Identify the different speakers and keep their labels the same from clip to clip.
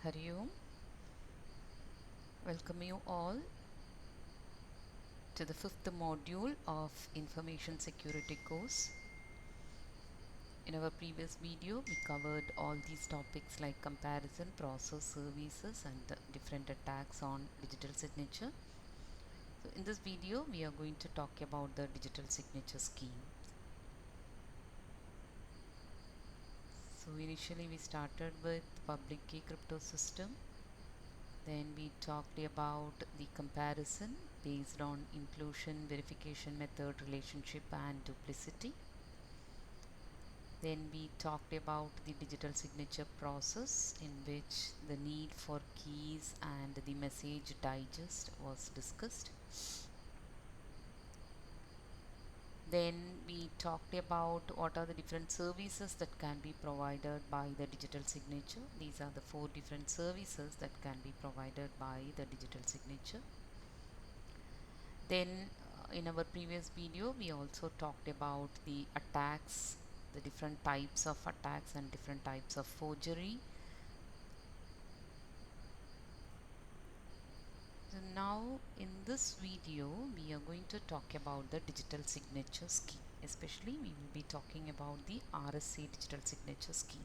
Speaker 1: Hari Om. Welcome you all to the fifth module of Information Security course. In our previous video, we covered all these topics like comparison, process, services, and the different attacks on digital signature. So in this video, we are going to talk about the digital signature scheme. So initially, we started with public key crypto system. Then we talked about the comparison based on inclusion, verification method, relationship, and duplicity. Then we talked about the digital signature process, in which the need for keys and the message digest was discussed. Then we talked about what are the different services that can be provided by the digital signature. These are the 4 different services that can be provided by the digital signature. Then in our previous video, we also talked about the attacks, the different types of attacks and different types of forgery. So now in this video, we are going to talk about the digital signature scheme. Especially we will be talking about the RSA digital signature scheme.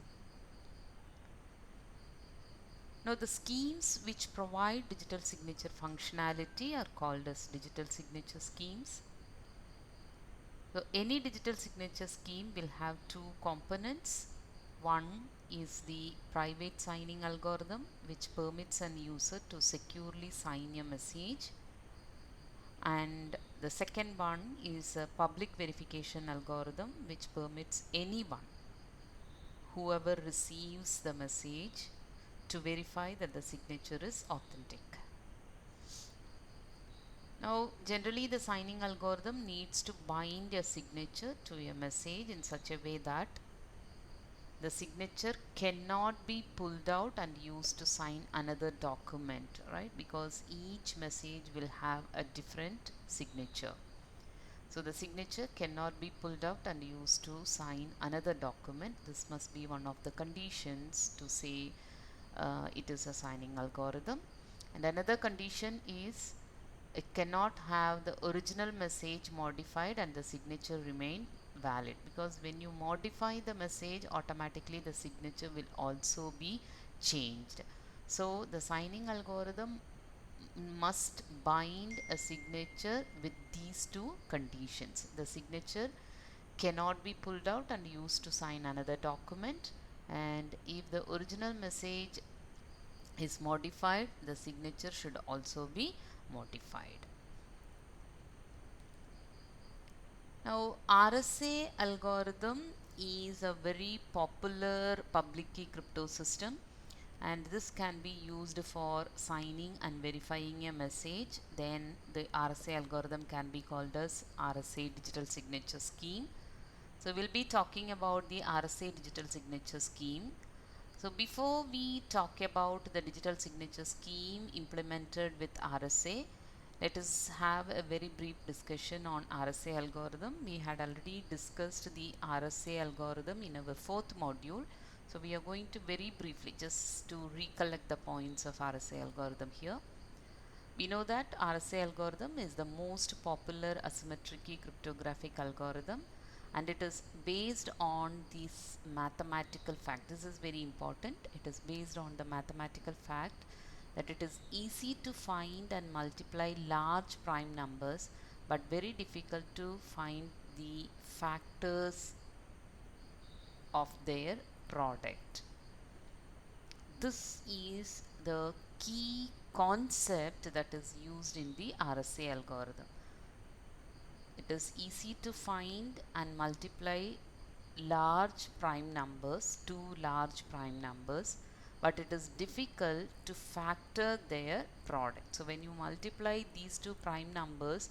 Speaker 1: Now the schemes which provide digital signature functionality are called as digital signature schemes. So any digital signature scheme will have 2 components. One is the private signing algorithm, which permits an user to securely sign a message, and the second one is a public verification algorithm, which permits anyone, whoever receives the message, to verify that the signature is authentic. Now generally the signing algorithm needs to bind a signature to a message in such a way that the signature cannot be pulled out and used to sign another document, right? Because each message will have a different signature. So the signature cannot be pulled out and used to sign another document. This must be one of the conditions to say it is a signing algorithm. And another condition is it cannot have the original message modified and the signature remain valid, because when you modify the message, automatically the signature will also be changed. So the signing algorithm must bind a signature with these 2 conditions. The signature cannot be pulled out and used to sign another document, and if the original message is modified, the signature should also be modified. Now RSA algorithm is a very popular public key crypto system, and this can be used for signing and verifying a message. Then the RSA algorithm can be called as RSA digital signature scheme. So we'll be talking about the RSA digital signature scheme. So before we talk about the digital signature scheme implemented with RSA, let us have a very brief discussion on RSA algorithm. We had already discussed the RSA algorithm in our 4th module. So we are going to very briefly just to recollect the points of RSA algorithm here. We know that RSA algorithm is the most popular asymmetric key cryptographic algorithm, and it is based on this mathematical fact. This is very important. It is based on the mathematical fact that it is easy to find and multiply large prime numbers, but very difficult to find the factors of their product. This is the key concept that is used in the RSA algorithm. It is easy to find and multiply large prime numbers, 2 large prime numbers, but it is difficult to factor their product. So when you multiply these 2 prime numbers,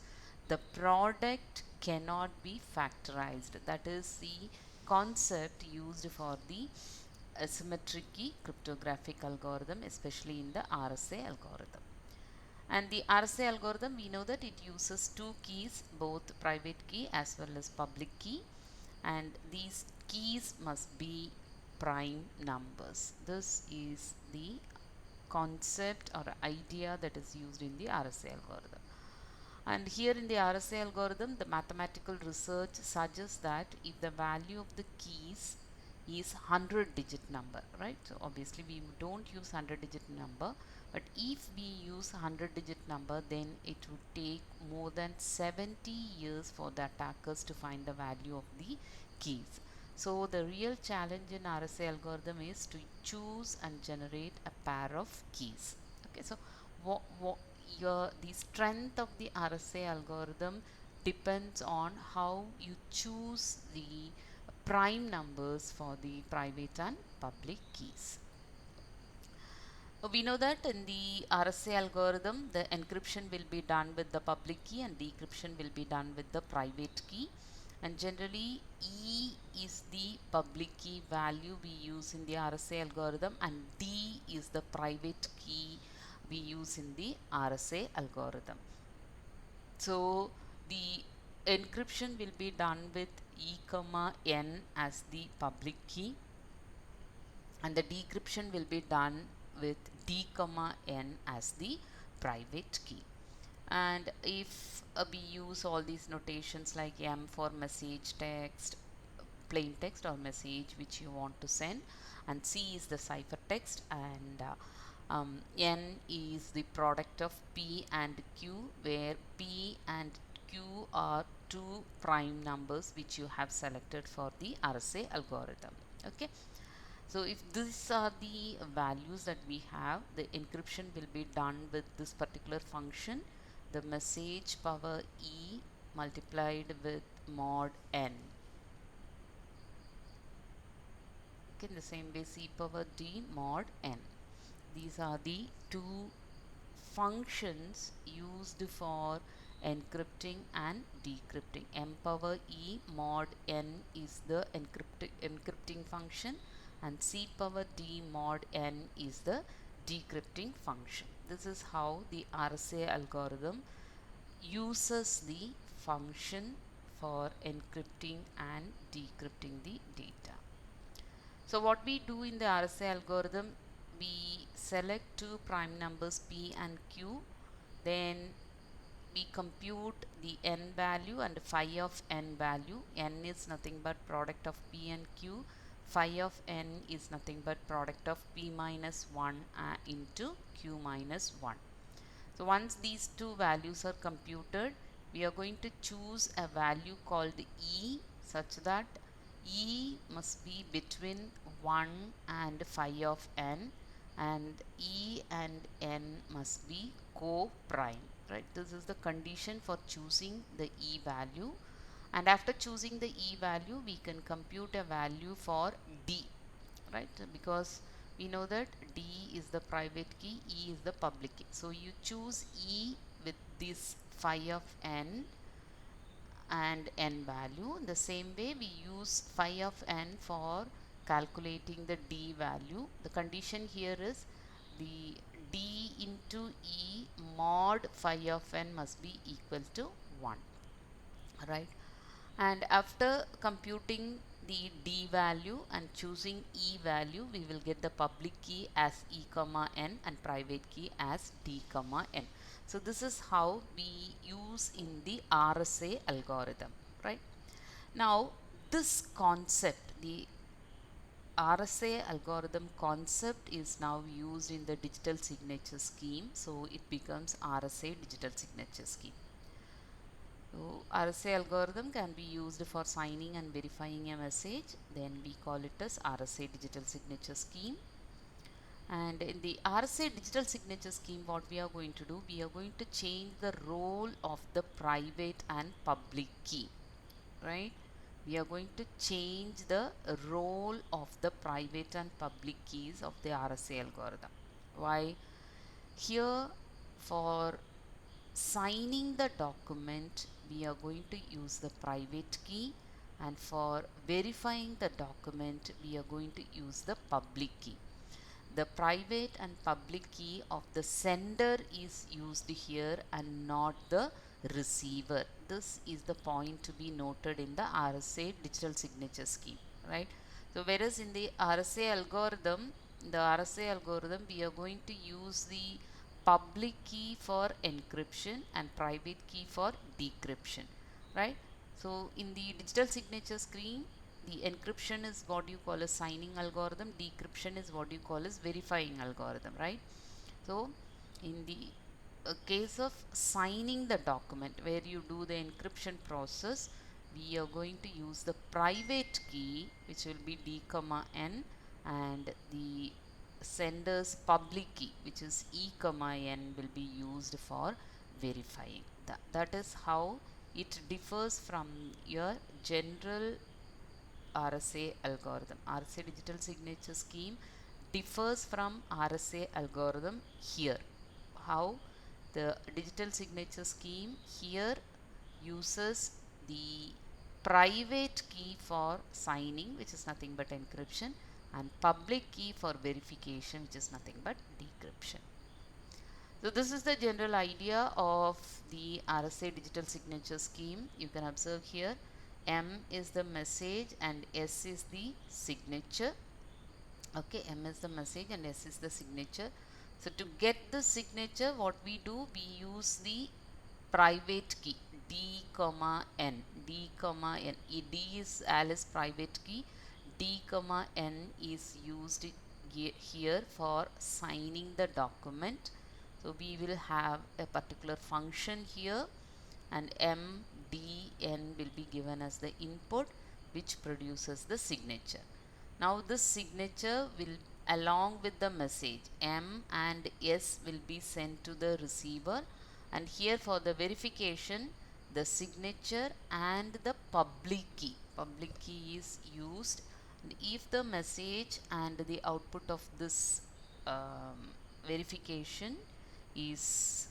Speaker 1: the product cannot be factorized. That is the concept used for the asymmetric key cryptographic algorithm, especially in the RSA algorithm. And the RSA algorithm, we know that it uses 2 keys, both private key as well as public key, and these keys must be prime numbers. This is the concept or idea that is used in the RSA algorithm. And here in the RSA algorithm, the mathematical research suggests that if the value of the keys is 100-digit number, right? So obviously we don't use 100-digit number, but if we use 100-digit number, then it would take more than 70 years for the attackers to find the value of the keys. So the real challenge in RSA algorithm is to choose and generate a pair of keys. Okay, so the strength of the RSA algorithm depends on how you choose the prime numbers for the private and public keys. We know that in the RSA algorithm, the encryption will be done with the public key and decryption will be done with the private key. And generally, E is the public key value we use in the RSA algorithm, and D is the private key we use in the RSA algorithm. So the encryption will be done with E comma N as the public key, and the decryption will be done with D comma N as the private key. And if we use all these notations like M for message text, plain text or message which you want to send, and C is the ciphertext, and N is the product of P and Q, where P and Q are two prime numbers which you have selected for the RSA algorithm. Okay, so if these are the values that we have, the encryption will be done with this particular function, the message power E multiplied with mod N. Okay, in the same way, C power D mod N. These are the two functions used for encrypting and decrypting. M power E mod N is the encrypting function, and C power D mod N is the decrypting function. This is how the RSA algorithm uses the function for encrypting and decrypting the data. So what we do in the RSA algorithm, we select two prime numbers P and Q, then we compute the N value and phi of N value. N is nothing but product of P and Q. Phi of N is nothing but product of P minus 1 into Q minus 1. So once these two values are computed, we are going to choose a value called E, such that E must be between 1 and phi of N, and E and N must be co-prime, right? This is the condition for choosing the E value, and after choosing the E value, we can compute a value for D, right? Because we know that D is the private key, E is the public key. So you choose E with this phi of N and N value. In the same way, we use phi of N for calculating the D value. The condition here is the D into E mod phi of N must be equal to 1, right? And after computing the D value and choosing E value, we will get the public key as E comma N and private key as D comma N. So this is how we use in the RSA algorithm, right? Now this concept, the RSA algorithm concept, is now used in the digital signature scheme, so it becomes RSA digital signature scheme. So RSA algorithm can be used for signing and verifying a message, then we call it as RSA digital signature scheme. And in the RSA digital signature scheme, what we are going to do, we are going to change the role of the private and public key, right? We are going to change the role of the private and public keys of the RSA algorithm. Why? Here, for signing the document, we are going to use the private key, and for verifying the document, we are going to use the public key. The private and public key of the sender is used here and not the receiver. This is the point to be noted in the RSA digital signature scheme, right? So whereas in the RSA algorithm, in the RSA algorithm, we are going to use the public key for encryption and private key for decryption, right? So in the digital signature scheme, the encryption is what you call a signing algorithm, decryption is what you call as verifying algorithm, right? So in the case of signing the document where you do the encryption process, we are going to use the private key, which will be d comma n, and the sender's public key, which is e comma n, will be used for verifying. That is how it differs from your general RSA algorithm. RSA digital signature scheme differs from RSA algorithm here. How the digital signature scheme here uses the private key for signing, which is nothing but encryption, and public key for verification, which is nothing but decryption. So this is the general idea of the RSA digital signature scheme. You can observe here, M is the message and S is the signature. Okay, M is the message and S is the signature. So to get the signature, what we do, we use the private key D comma N. D comma N. D is Alice private key. D comma N is used here for signing the document. So we will have a particular function here, and M, D, N will be given as the input, which produces the signature. Now this signature will, along with the message, M and S will be sent to the receiver, and here for the verification, the signature and the public key is used. And if the message and the output of this verification is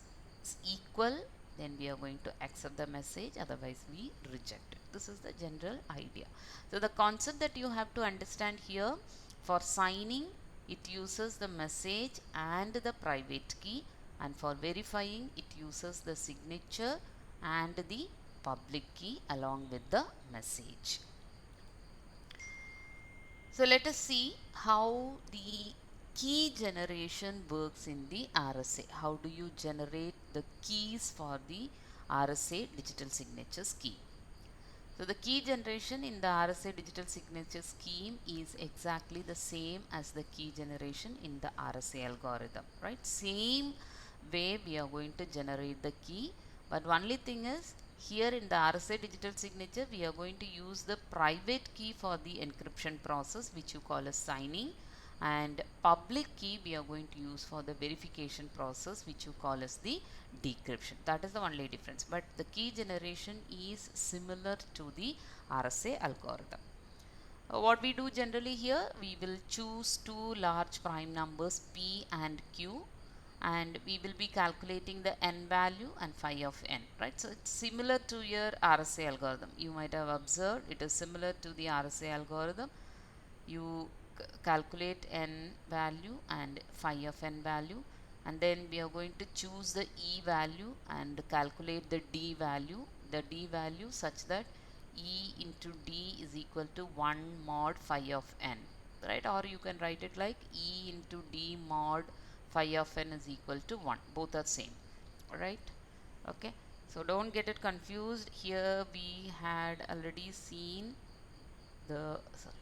Speaker 1: equal, then we are going to accept the message, otherwise we reject it. This is the general idea. So the concept that you have to understand here, for signing it uses the message and the private key, and for verifying it uses the signature and the public key along with the message. So let us see how the key generation works in the RSA. How do you generate the keys for the RSA digital signature scheme? So the key generation in the RSA digital signature scheme is exactly the same as the key generation in the RSA algorithm, right? Same way we are going to generate the key, but only thing is, here in the RSA digital signature, we are going to use the private key for the encryption process, which you call as signing, and public key we are going to use for the verification process, which you call as the decryption. That is the only difference, but the key generation is similar to the RSA algorithm. What we do generally here, we will choose two large prime numbers P and Q, and we will be calculating the n value and phi of n, right? So it's similar to your RSA algorithm. You might have observed it is similar to the RSA algorithm. You calculate n value and phi of n value, and then we are going to choose the e value and calculate the d value, such that e into d is equal to 1 mod phi of n, right? Or you can write it like e into d mod phi of n is equal to 1. Both are same, right? Okay, so don't get it confused. Here we had already seen the, sorry,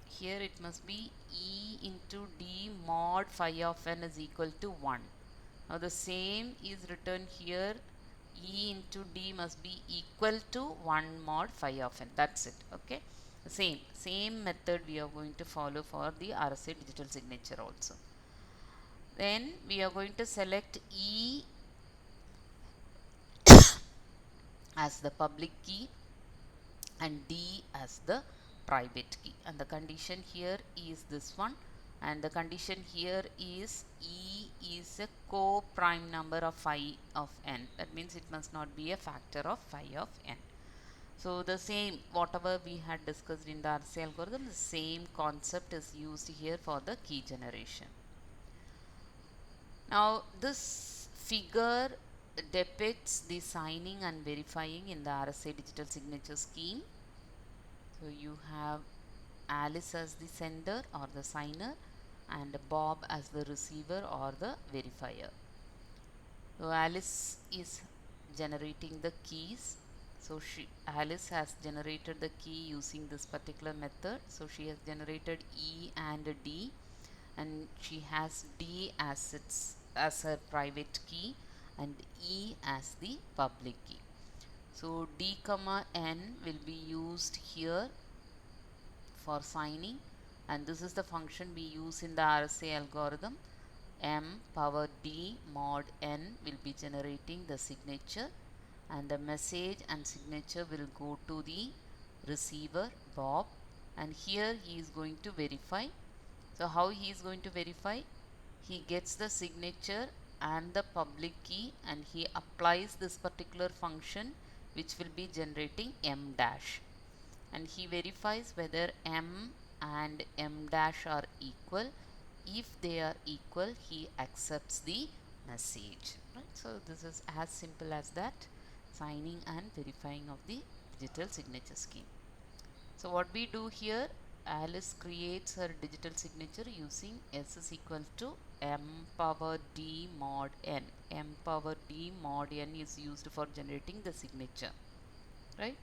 Speaker 1: here it must be e into d mod phi of n is equal to 1. Now the same is written here, e into d must be equal to 1 mod phi of n. That's it. Okay, same method we are going to follow for the RSA digital signature also. Then we are going to select e as the public key and d as the private key, and the condition here is this one, and the condition here is e is a co-prime number of phi of n. That means it must not be a factor of phi of n. So the same, whatever we had discussed in the RSA algorithm, the same concept is used here for the key generation. Now this figure depicts the signing and verifying in the RSA digital signature scheme. So you have Alice as the sender or the signer, and Bob as the receiver or the verifier. So Alice is generating the keys. So Alice has generated the key using this particular method. So she has generated E and D, and she has D as her private key and E as the public key. So D comma N will be used here for signing, and this is the function we use in the RSA algorithm. M power D mod N will be generating the signature, and the message and signature will go to the receiver Bob, and here he is going to verify. So how he is going to verify? He gets the signature and the public key, and he applies this particular function which will be generating M dash, and he verifies whether M and M dash are equal. If they are equal, he accepts the message, right? So this is as simple as that, signing and verifying of the digital signature scheme. So what we do here, Alice creates her digital signature using S is equal to M power D mod N. M power D mod N is used for generating the signature, right?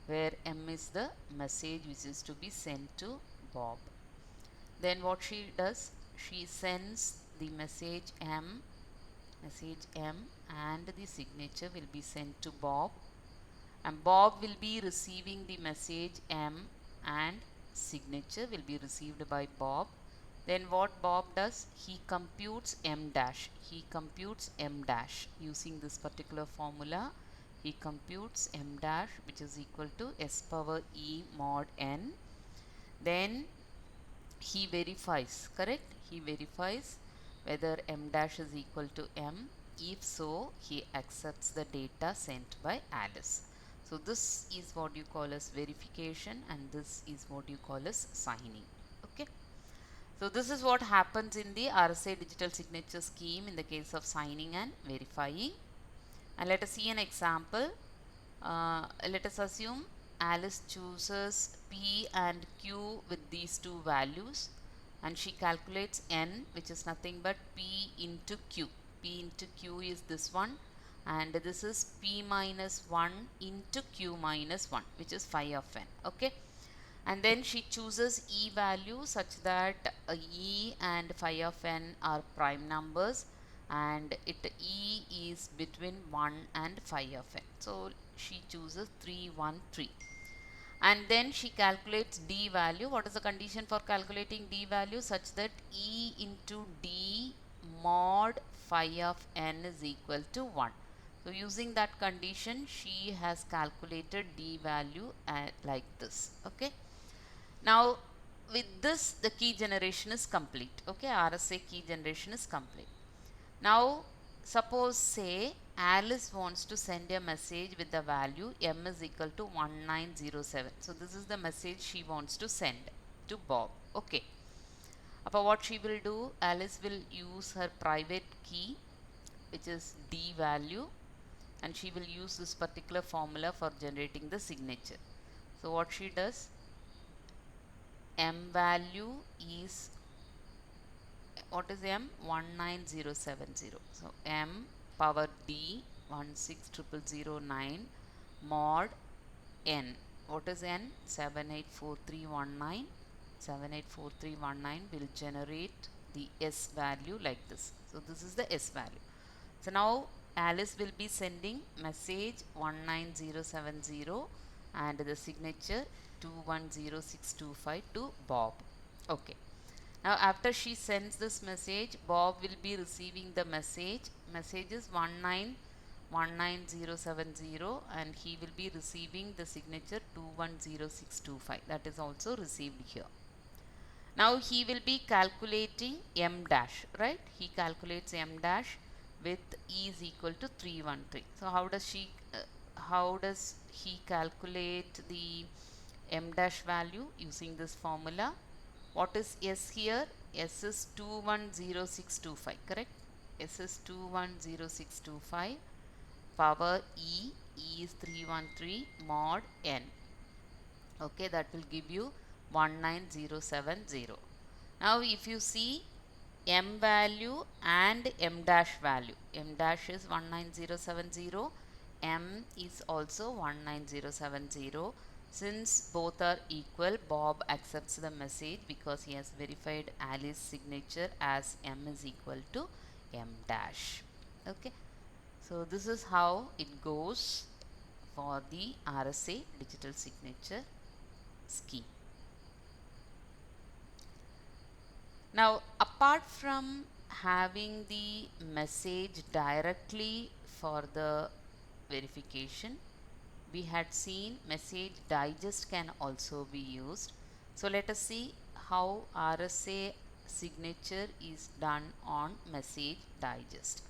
Speaker 1: Where M is the message which is to be sent to Bob. Then what she does, she sends the message M, and the signature will be sent to Bob, and Bob will be receiving the message M, and signature will be received by Bob. Then what Bob does, he computes M dash. Using this particular formula. He computes M dash, which is equal to S power E mod N. Then he verifies, correct? He verifies whether M dash is equal to M. If so, he accepts the data sent by Alice. So this is what you call as verification, and this is what you call as signing. Okay. So this is what happens in the RSA digital signature scheme in the case of signing and verifying. And let us see an example. Let us assume Alice chooses P and Q with these two values, and she calculates N, which is nothing but P into Q. P into Q is this one, and this is P minus 1 into Q minus 1, which is phi of N. Okay. And then she chooses E value such that E and phi of N are prime numbers, and E is between 1 and phi of N. So she chooses 3, 1, 3. And then she calculates D value. What is the condition for calculating D value? Such that E into D mod phi of N is equal to 1. So using that condition, she has calculated D value like this. Okay. Now with this, the key generation is complete. Okay, RSA key generation is complete. Now suppose say Alice wants to send a message with the value M is equal to 1907. So this is the message she wants to send to Bob. Okay. But what she will do, Alice will use her private key, which is D value, and she will use this particular formula for generating the signature. So what she does, M value is, what is M? 19070. So M power D 16009 mod N. What is N? 784319. 784319 will generate the S value like this. So this is the S value. So now Alice will be sending message 19070 and the signature 210625 to Bob. Okay. Now after she sends this message, Bob will be receiving the message. Message is 1919070, and he will be receiving the signature 210625. That is also received here. Now he will be calculating M dash, right? He calculates M dash with E is equal to 313. So how does he calculate the M dash value? Using this formula. What is S here? S is 210625, correct? S is 210625. Power E is 313 mod N. Okay, that will give you 19070. Now if you see, M value and M dash value. M dash is 19070, M is also 19070. Since both are equal, Bob accepts the message because he has verified Alice's signature as M is equal to M dash. Okay, so this is how it goes for the RSA digital signature scheme. Now, apart from having the message directly for the verification, we had seen message digest can also be used. So let us see how RSA signature is done on message digest.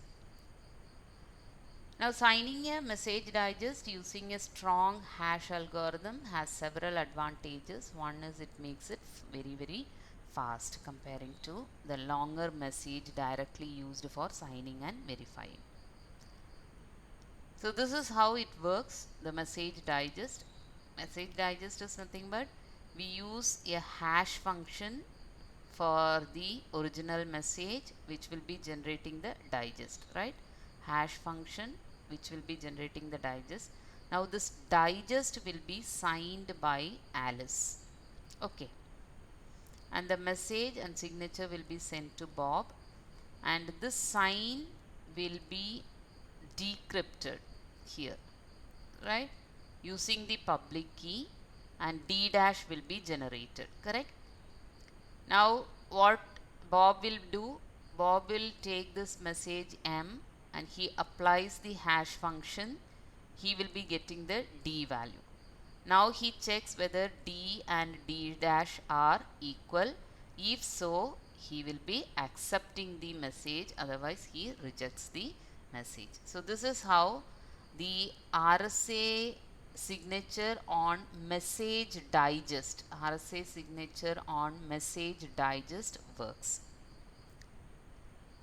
Speaker 1: Now, signing a message digest using a strong hash algorithm has several advantages. One is it makes it very fast comparing to the longer message directly used for signing and verifying. So this is how it works, the message digest. Message digest is nothing but we use a hash function for the original message which will be generating the digest, right? Hash function which will be generating the digest. Now this digest will be signed by Alice. Okay. And the message and signature will be sent to Bob, and this sign will be decrypted here, right, using the public key, and D dash will be generated, correct? Now what Bob will do, Bob will take this message M and he applies the hash function. He will be getting the D value. Now he checks whether D and D dash are equal. If so, he will be accepting the message, otherwise he rejects the message. So this is how the RSA signature on message digest, RSA signature on message digest works.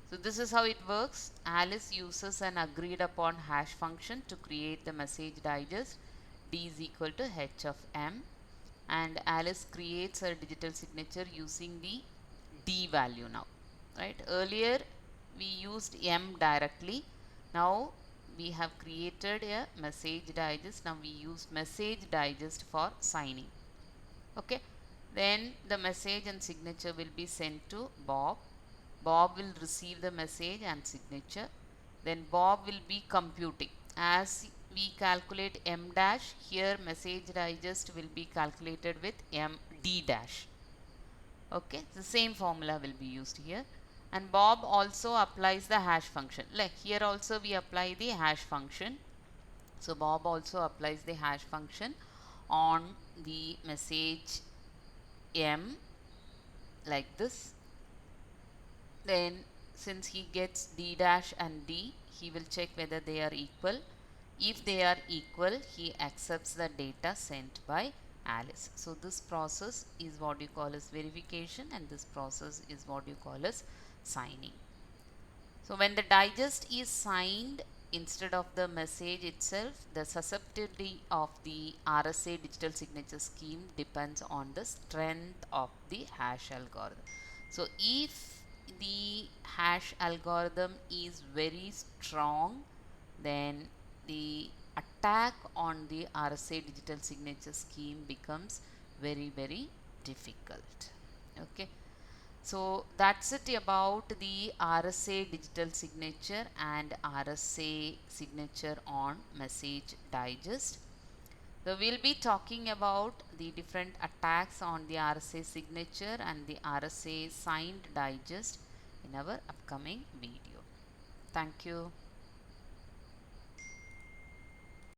Speaker 1: So this is how it works. Alice uses an agreed upon hash function to create the message digest. D is equal to H of M, and Alice creates her digital signature using the D value now, right? Earlier we used M directly. Now we have created a message digest. Now we use message digest for signing. Okay, then the message and signature will be sent to Bob. Bob will receive the message and signature. Then Bob will be computing. As we calculate M dash, here message digest will be calculated with M D dash. Okay, the same formula will be used here. And Bob also applies the hash function. Like here also we apply the hash function. So Bob also applies the hash function on the message M like this. Then since he gets D dash and D, he will check whether they are equal. If they are equal, he accepts the data sent by Alice. So this process is what you call as verification, and this process is what you call as signing. So when the digest is signed instead of the message itself, the susceptibility of the RSA digital signature scheme depends on the strength of the hash algorithm. So if the hash algorithm is very strong, then the attack on the RSA digital signature scheme becomes very difficult. Okay. So that's it about the RSA digital signature and RSA signature on message digest. So we'll be talking about the different attacks on the RSA signature and the RSA signed digest in our upcoming video. Thank you.